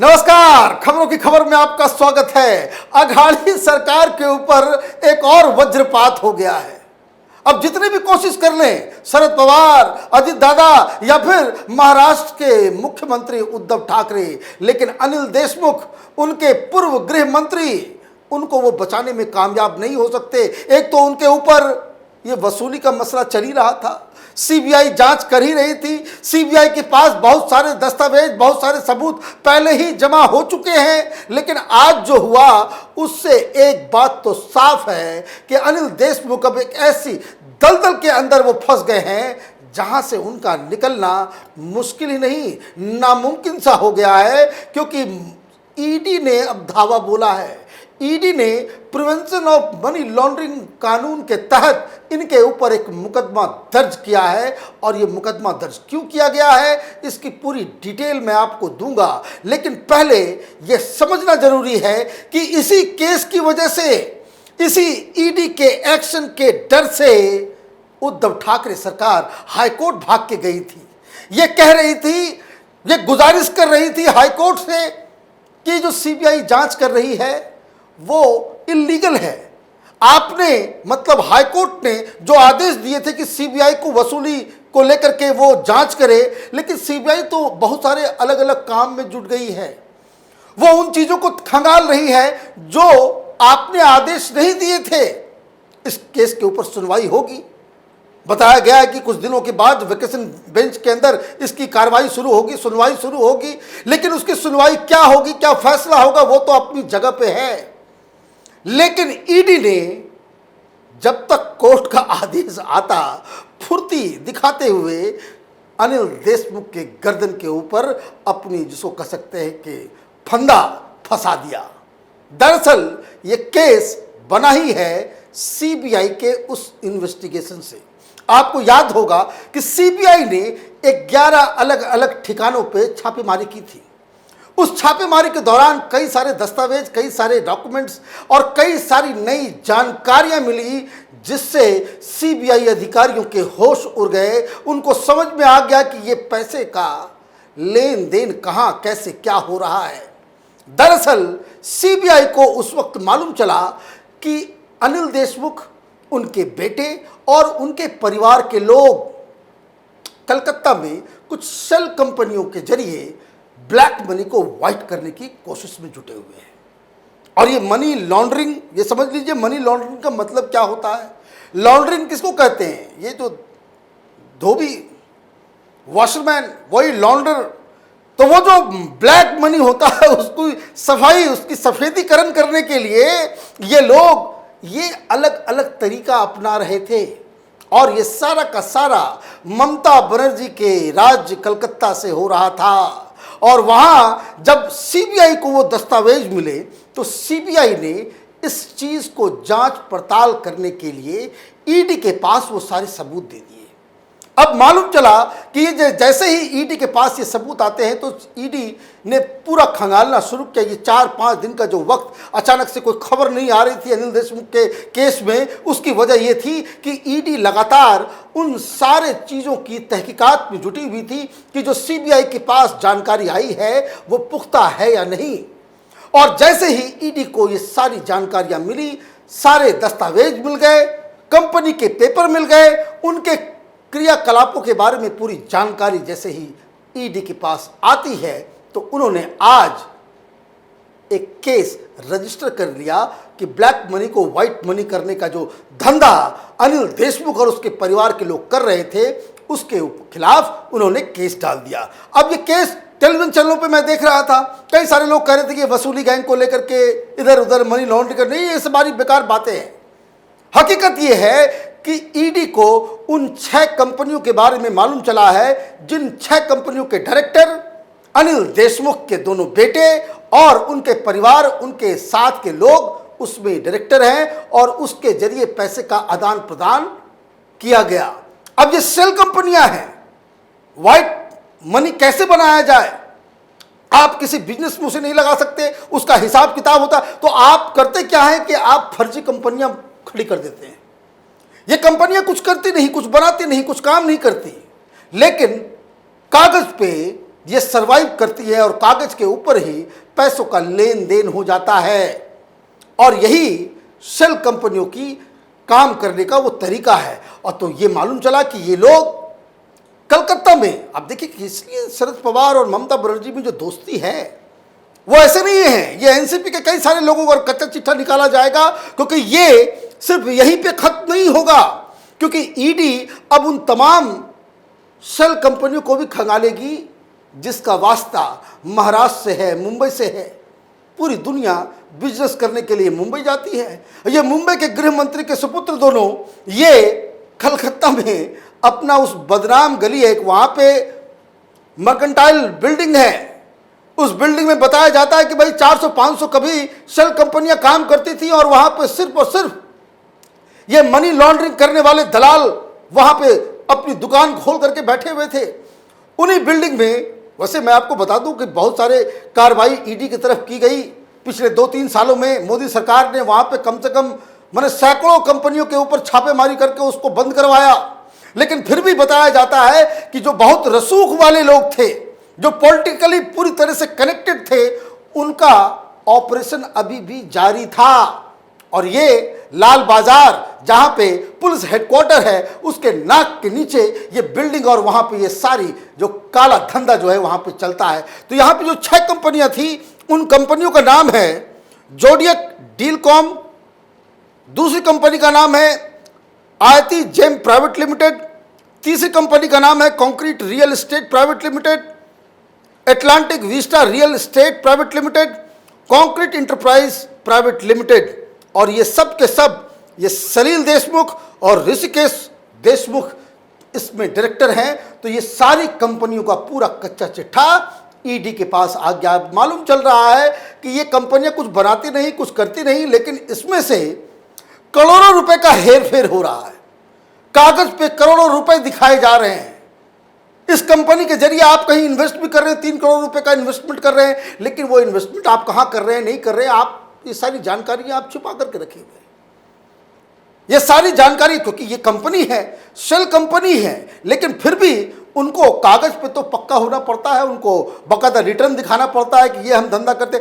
नमस्कार, खबरों की खबर में आपका स्वागत है। अघाड़ी सरकार के ऊपर एक और वज्रपात हो गया है। अब जितनी भी कोशिश कर लें, शरद पवार, अजित दादा या फिर महाराष्ट्र के मुख्यमंत्री उद्धव ठाकरे, लेकिन अनिल देशमुख, उनके पूर्व गृह मंत्री, उनको वो बचाने में कामयाब नहीं हो सकते। एक तो उनके ऊपर ये वसूली का मसला चल ही रहा था, सीबीआई जांच कर ही रही थी। सीबीआई के पास बहुत सारे दस्तावेज, बहुत सारे सबूत पहले ही जमा हो चुके हैं। लेकिन आज जो हुआ उससे एक बात तो साफ है कि अनिल देशमुख अब एक ऐसी दलदल के अंदर वो फंस गए हैं जहां से उनका निकलना मुश्किल ही नहीं, नामुमकिन सा हो गया है। क्योंकि ईडी ने अब धावा बोला है। ईडी ने प्रिवेंशन ऑफ मनी लॉन्ड्रिंग कानून के तहत इनके ऊपर एक मुकदमा दर्ज किया है। और ये मुकदमा दर्ज क्यों किया गया है, इसकी पूरी डिटेल मैं आपको दूंगा। लेकिन पहले यह समझना जरूरी है कि इसी केस की वजह से, इसी ईडी के एक्शन के डर से उद्धव ठाकरे सरकार हाईकोर्ट भाग के गई थी। ये कह रही थी, ये गुजारिश कर रही थी हाईकोर्ट से कि जो सीबीआई जांच कर रही है वो इल्लीगल है। आपने मतलब हाईकोर्ट ने जो आदेश दिए थे कि सीबीआई को वसूली को लेकर के वो जांच करे, लेकिन सीबीआई तो बहुत सारे अलग अलग काम में जुट गई है। वो उन चीजों को खंगाल रही है जो आपने आदेश नहीं दिए थे। इस केस के ऊपर सुनवाई होगी। बताया गया है कि कुछ दिनों के बाद वेकेशन बेंच के अंदर इसकी कार्रवाई शुरू होगी, सुनवाई शुरू होगी। लेकिन उसकी सुनवाई क्या होगी, क्या फैसला होगा, वो तो अपनी जगह पे है। लेकिन ईडी ने जब तक कोर्ट का आदेश आता, फुर्ती दिखाते हुए अनिल देशमुख के गर्दन के ऊपर अपनी, जिसको कह सकते हैं कि फंदा फंसा दिया। दरअसल ये केस बना ही है सीबीआई के उस इन्वेस्टिगेशन से। आपको याद होगा कि सीबीआई ने 11 अलग अलग ठिकानों पे छापेमारी की थी। उस छापेमारी के दौरान कई सारे दस्तावेज, कई सारे डॉक्यूमेंट्स और कई सारी नई जानकारियां मिली, जिससे सीबीआई अधिकारियों के होश उड़ गए। उनको समझ में आ गया कि ये पैसे का लेन देन कहां, कैसे, क्या हो रहा है। दरअसल सीबीआई को उस वक्त मालूम चला कि अनिल देशमुख, उनके बेटे और उनके परिवार के लोग कलकत्ता में कुछ शेल कंपनियों के जरिए ब्लैक मनी को व्हाइट करने की कोशिश में जुटे हुए हैं। और ये मनी लॉन्ड्रिंग, ये समझ लीजिए मनी लॉन्ड्रिंग का मतलब क्या होता है। लॉन्ड्रिंग किसको कहते हैं? ये जो धोबी, वॉशरमैन, वही लॉन्डर। तो वो जो ब्लैक मनी होता है उसको सफाई, उसकी सफेदीकरण करने के लिए ये लोग ये अलग अलग तरीका अपना रहे थे। और ये सारा का सारा ममता बनर्जी के राज्य कलकत्ता से हो रहा था। और वहां जब सीबीआई को वो दस्तावेज मिले तो सीबीआई ने इस चीज को जांच पड़ताल करने के लिए ईडी के पास वो सारे सबूत दे दिए। अब मालूम चला कि ये जैसे ही ईडी के पास ये सबूत आते हैं तो ईडी ने पूरा खंगालना शुरू किया। ये 4-5 दिन का जो वक्त, अचानक से कोई खबर नहीं आ रही थी अनिल देशमुख के केस में, उसकी वजह ये थी कि ईडी लगातार उन सारे चीज़ों की तहकीकात में जुटी हुई थी कि जो सीबीआई के पास जानकारी आई है वो पुख्ता है या नहीं। और जैसे ही ईडी को ये सारी जानकारियां मिली, सारे दस्तावेज मिल गए, कंपनी के पेपर मिल गए, उनके क्रियाकलापों के बारे में पूरी जानकारी जैसे ही ईडी के पास आती है तो उन्होंने आज एक केस रजिस्टर कर लिया कि ब्लैक मनी को व्हाइट मनी करने का जो धंधा अनिल देशमुख और उसके परिवार के लोग कर रहे थे, उसके खिलाफ उन्होंने केस डाल दिया। अब ये केस टेलीविजन चैनलों पे मैं देख रहा था, कई सारे लोग कह रहे थे कि वसूली गैंग को लेकर के इधर उधर मनी लॉन्ड्रिंग कर, नहीं, ये सारी बेकार बातें हैं। हकीकत ये है कि ईडी को उन 6 कंपनियों के बारे में मालूम चला है जिन 6 कंपनियों के डायरेक्टर अनिल देशमुख के दोनों बेटे और उनके परिवार, उनके साथ के लोग उसमें डायरेक्टर हैं और उसके जरिए पैसे का आदान प्रदान किया गया। अब ये सेल कंपनियां हैं, व्हाइट मनी कैसे बनाया जाए, आप किसी बिजनेस में उसे नहीं लगा सकते, उसका हिसाब किताब होता। तो आप करते क्या है कि आप फर्जी कंपनियां खड़ी कर देते हैं। ये कंपनियां कुछ करती नहीं, कुछ बनाती नहीं, कुछ काम नहीं करती, लेकिन कागज पे ये सरवाइव करती है और कागज के ऊपर ही पैसों का लेन देन हो जाता है। और यही शेल कंपनियों की काम करने का वो तरीका है। और तो ये मालूम चला कि ये लोग कलकत्ता में, आप देखिए कि इसलिए शरद पवार और ममता बनर्जी में जो दोस्ती है वो ऐसे नहीं है, ये एनसीपी के कई सारे लोगों को कच्चा चिट्ठा निकाला जाएगा, क्योंकि ये सिर्फ यहीं पे खत्म नहीं होगा, क्योंकि ईडी अब उन तमाम शेल कंपनियों को भी खंगालेगी जिसका वास्ता महाराष्ट्र से है, मुंबई से है। पूरी दुनिया बिजनेस करने के लिए मुंबई जाती है। ये मुंबई के गृह मंत्री के सुपुत्र दोनों ये कलकत्ता में अपना उस बदनाम गली है, एक वहां पे मर्केंटाइल बिल्डिंग है, उस बिल्डिंग में बताया जाता है कि भाई 400-500 कभी शेल कंपनियां काम करती थी और वहां पे सिर्फ और सिर्फ ये मनी लॉन्ड्रिंग करने वाले दलाल वहां पे अपनी दुकान खोल करके बैठे हुए थे। उन्हीं बिल्डिंग में, वैसे मैं आपको बता दूं कि बहुत सारे कार्रवाई ईडी की तरफ की गई पिछले 2-3 सालों में। मोदी सरकार ने वहां पे कम से कम मैंने सैकड़ों कंपनियों के ऊपर छापेमारी करके उसको बंद करवाया, लेकिन फिर भी बताया जाता है कि जो बहुत रसूख वाले लोग थे, जो पॉलिटिकली पूरी तरह से कनेक्टेड थे, उनका ऑपरेशन अभी भी जारी था। और ये लाल बाजार जहां पे पुलिस हेडक्वार्टर है, उसके नाक के नीचे ये बिल्डिंग और वहां पे ये सारी जो काला धंधा जो है वहां पे चलता है। तो यहां पे जो 6 कंपनियां थी, उन कंपनियों का नाम है जोडियक डीलकॉम, दूसरी कंपनी का नाम है आयती जेम प्राइवेट लिमिटेड, तीसरी कंपनी का नाम है concrete real estate private limited, Atlantic Vista real estate private limited, concrete enterprise private limited. और ये सब के सब ये सलील देशमुख और ऋषिकेश देशमुख इसमें डायरेक्टर हैं। तो ये सारी कंपनियों का पूरा कच्चा चिट्ठा ईडी के पास आ गया। मालूम चल रहा है कि ये कंपनियां कुछ बनाती नहीं, कुछ करती नहीं, लेकिन इसमें से करोड़ों रुपए का हेरफेर हो रहा है। कागज पे करोड़ों रुपए दिखाए जा रहे हैं। इस कंपनी के जरिए आप कहीं इन्वेस्ट भी कर रहे हैं, 3 करोड़ रुपए का इन्वेस्टमेंट कर रहे हैं, लेकिन वो इन्वेस्टमेंट आप कहां कर रहे हैं, नहीं कर रहे हैं, आप ये सारी जानकारियां आप छुपा करके रखे हुए हैं। ये सारी जानकारी, क्योंकि ये कंपनी है, शेल कंपनी है, लेकिन फिर भी उनको कागज पे तो पक्का होना पड़ता है, उनको बकायदा रिटर्न दिखाना पड़ता है कि ये हम धंधा करते,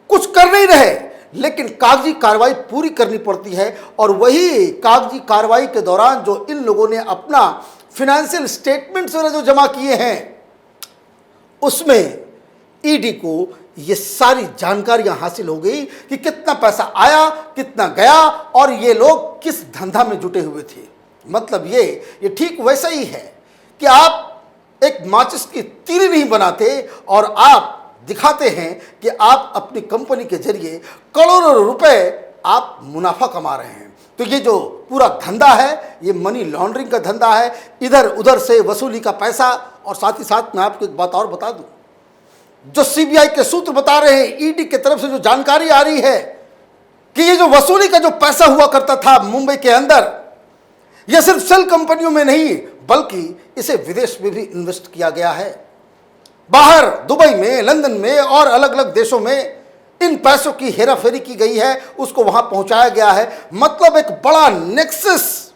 कुछ कर नहीं रहे, लेकिन कागजी कार्रवाई पूरी करनी पड़ती है। और वही कागजी कार्रवाई के दौरान जो इन लोगों ने अपना फाइनेंशियल स्टेटमेंट्स वगैरह जो जमा किए हैं, उसमें ईडी को ये सारी जानकारियां हासिल हो गई कि कितना पैसा आया, कितना गया और ये लोग किस धंधा में जुटे हुए थे। मतलब ये ठीक वैसा ही है कि आप एक माचिस की तीली नहीं बनाते और आप दिखाते हैं कि आप अपनी कंपनी के जरिए करोड़ों रुपए आप मुनाफा कमा रहे हैं। तो ये जो पूरा धंधा है, ये मनी लॉन्ड्रिंग का धंधा है, इधर उधर से वसूली का पैसा। और साथ ही साथ मैं आपको एक बात और बता दूं, जो सीबीआई के सूत्र बता रहे हैं, ईडी की तरफ से जो जानकारी आ रही है कि ये जो वसूली का जो पैसा हुआ करता था मुंबई के अंदर, यह सिर्फ शेल कंपनियों में नहीं बल्कि इसे विदेश में भी इन्वेस्ट किया गया है। बाहर दुबई में, लंदन में और अलग अलग देशों में इन पैसों की हेराफेरी की गई है, उसको वहां पहुंचाया गया है। मतलब एक बड़ा नेक्सस।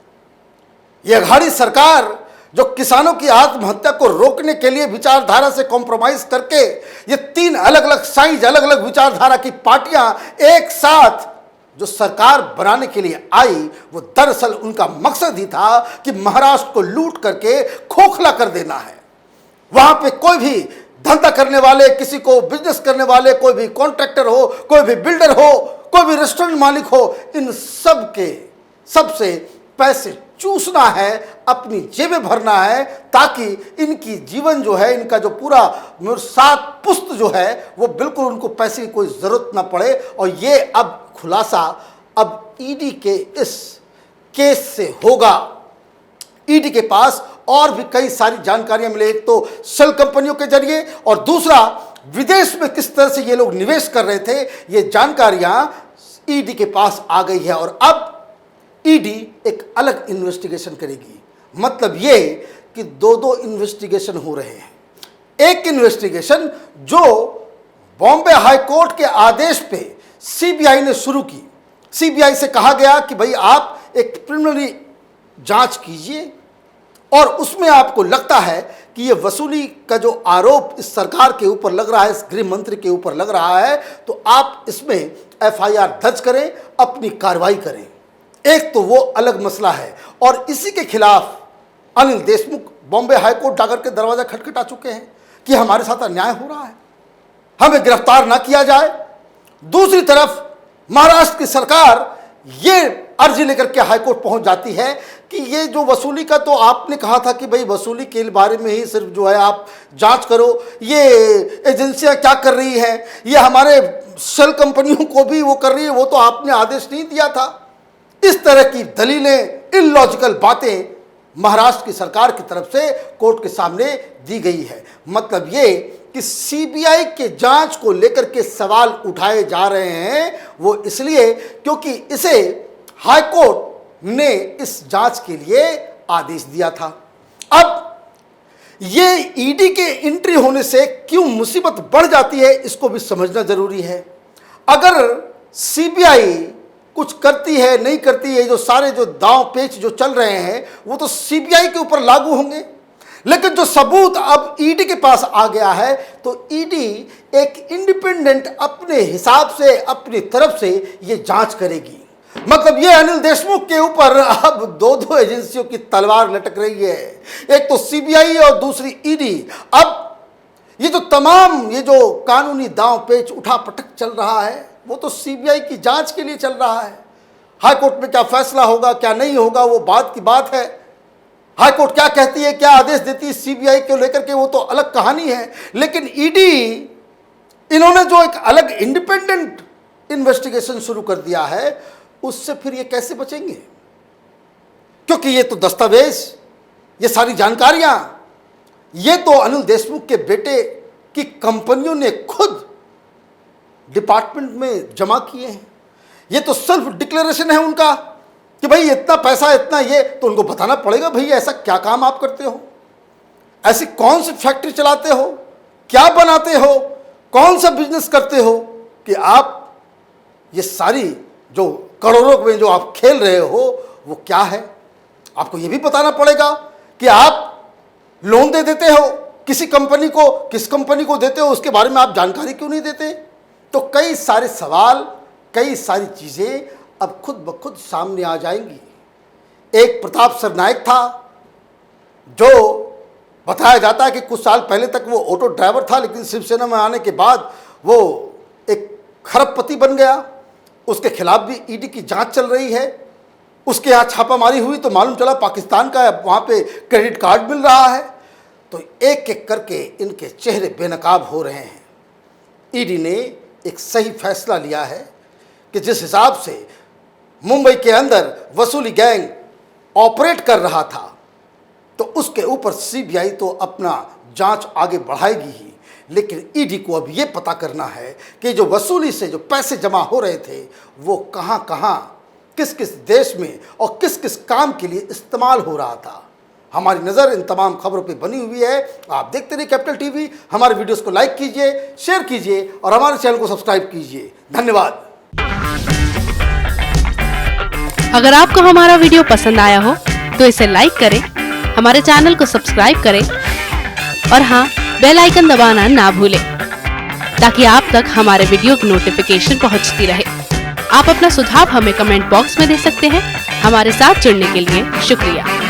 यह अघाड़ी सरकार जो किसानों की आत्महत्या को रोकने के लिए विचारधारा से कॉम्प्रोमाइज करके ये 3 अलग अलग साइज, अलग अलग विचारधारा की पार्टियां एक साथ जो सरकार बनाने के लिए आई, वो दरअसल उनका मकसद ही था कि महाराष्ट्र को लूट करके खोखला कर देना है। वहां पे कोई भी धंधा करने वाले, किसी को बिजनेस करने वाले, कोई भी कॉन्ट्रैक्टर हो, कोई भी बिल्डर हो, कोई भी रेस्टोरेंट मालिक हो, इन सब के सबसे पैसे चूसना है, अपनी जेबें भरना है, ताकि इनकी जीवन जो है, इनका जो पूरा 7 पुश्त जो है, वो बिल्कुल उनको पैसे की कोई जरूरत ना पड़े। और ये अब खुलासा अब ईडी के इस केस से होगा। ईडी के पास और भी कई सारी जानकारियां मिले, एक तो शेल कंपनियों के जरिए और दूसरा विदेश में किस तरह से ये लोग निवेश कर रहे थे, ये जानकारियां ईडी के पास आ गई है। और अब ईडी एक अलग इन्वेस्टिगेशन करेगी। मतलब ये कि 2 इन्वेस्टिगेशन हो रहे हैं। एक इन्वेस्टिगेशन जो बॉम्बे हाई कोर्ट के आदेश पे सीबीआई ने शुरू की। सीबीआई से कहा गया कि भाई आप एक प्रिलिमिनरी जांच कीजिए और उसमें आपको लगता है कि ये वसूली का जो आरोप इस सरकार के ऊपर लग रहा है, इस गृह मंत्री के ऊपर लग रहा है, तो आप इसमें FIR दर्ज करें, अपनी कार्रवाई करें। एक तो वो अलग मसला है, और इसी के खिलाफ अनिल देशमुख बॉम्बे हाईकोर्ट जाकर के दरवाजा खटखटा चुके हैं कि हमारे साथ अन्याय हो रहा है, हमें गिरफ्तार ना किया जाए। दूसरी तरफ महाराष्ट्र की सरकार ये अर्जी लेकर के हाईकोर्ट पहुंच जाती है कि ये जो वसूली का, तो आपने कहा था कि भाई वसूली के बारे में ही सिर्फ जो है आप जांच करो, ये एजेंसियां क्या कर रही हैं, ये हमारे शेल कंपनियों को भी वो कर रही है, वो तो आपने आदेश नहीं दिया था। इस तरह की दलीलें, इलॉजिकल बातें महाराष्ट्र की सरकार की तरफ से कोर्ट के सामने दी गई है। मतलब ये कि CBI के जांच को लेकर के सवाल उठाए जा रहे हैं, वो इसलिए क्योंकि इसे हाईकोर्ट ने इस जांच के लिए आदेश दिया था। अब ये ED के एंट्री होने से क्यों मुसीबत बढ़ जाती है, इसको भी समझना जरूरी है। अगर CBI कुछ करती है नहीं करती है, जो सारे जो दांव पेच जो चल रहे हैं वो तो CBI के ऊपर लागू होंगे, लेकिन जो सबूत अब ED के पास आ गया है, तो ED एक इंडिपेंडेंट अपने हिसाब से, अपनी तरफ से ये जांच करेगी। मतलब ये अनिल देशमुख के ऊपर अब दो एजेंसियों की तलवार लटक रही है, एक तो CBI और दूसरी ED। अब ये जो तमाम ये जो कानूनी दांव पेच उठा पटक चल रहा है, वो तो CBI की जांच के लिए चल रहा है। हाईकोर्ट में क्या फैसला होगा, क्या नहीं होगा, वो बात की बात है। हाईकोर्ट क्या कहती है, क्या आदेश देती है CBI को लेकर के, वो तो अलग कहानी है। लेकिन ED, इन्होंने जो एक अलग इंडिपेंडेंट इन्वेस्टिगेशन शुरू कर दिया है, उससे फिर ये कैसे बचेंगे? क्योंकि ये तो दस्तावेज, ये सारी जानकारियां, ये तो अनिल देशमुख के बेटे की कंपनियों ने खुद डिपार्टमेंट में जमा किए हैं। ये तो सेल्फ डिक्लेरेशन है उनका कि भाई इतना पैसा, इतना ये, तो उनको बताना पड़ेगा भाई ऐसा क्या काम आप करते हो, ऐसी कौन सी फैक्ट्री चलाते हो, क्या बनाते हो, कौन सा बिजनेस करते हो कि आप ये सारी जो करोड़ों में जो आप खेल रहे हो वो क्या है। आपको ये भी बताना पड़ेगा कि आप लोन दे देते हो किसी कंपनी को, किस कंपनी को देते हो उसके बारे में आप जानकारी क्यों नहीं देते। तो कई सारे सवाल, कई सारी चीज़ें अब खुद ब खुद सामने आ जाएंगी। एक प्रताप सरनायक था, जो बताया जाता है कि कुछ साल पहले तक वो ऑटो ड्राइवर था, लेकिन शिवसेना में आने के बाद वो एक खरबपति बन गया। उसके खिलाफ भी ED की जांच चल रही है। उसके यहाँ छापामारी हुई तो मालूम चला पाकिस्तान का वहाँ पे क्रेडिट कार्ड मिल रहा है। तो एक एक करके इनके चेहरे बेनकाब हो रहे हैं। ED ने एक सही फैसला लिया है कि जिस हिसाब से मुंबई के अंदर वसूली गैंग ऑपरेट कर रहा था, तो उसके ऊपर CBI तो अपना जांच आगे बढ़ाएगी ही, लेकिन ED को अब ये पता करना है कि जो वसूली से जो पैसे जमा हो रहे थे वो कहाँ कहाँ, किस किस देश में और किस किस काम के लिए इस्तेमाल हो रहा था। हमारी नज़र इन तमाम खबरों पे बनी हुई है। आप देखते रहिए कैपिटल TV। हमारे वीडियोस को लाइक कीजिए, शेयर कीजिए और हमारे चैनल को सब्सक्राइब कीजिए। धन्यवाद। अगर आपको हमारा वीडियो पसंद आया हो तो इसे लाइक करें, हमारे चैनल को सब्सक्राइब करें और हाँ, बेल आइकन दबाना ना भूलें ताकि आप तक हमारे वीडियो की नोटिफिकेशन पहुंचती रहे। आप अपना सुझाव हमें कमेंट बॉक्स में दे सकते हैं। हमारे साथ जुड़ने के लिए शुक्रिया।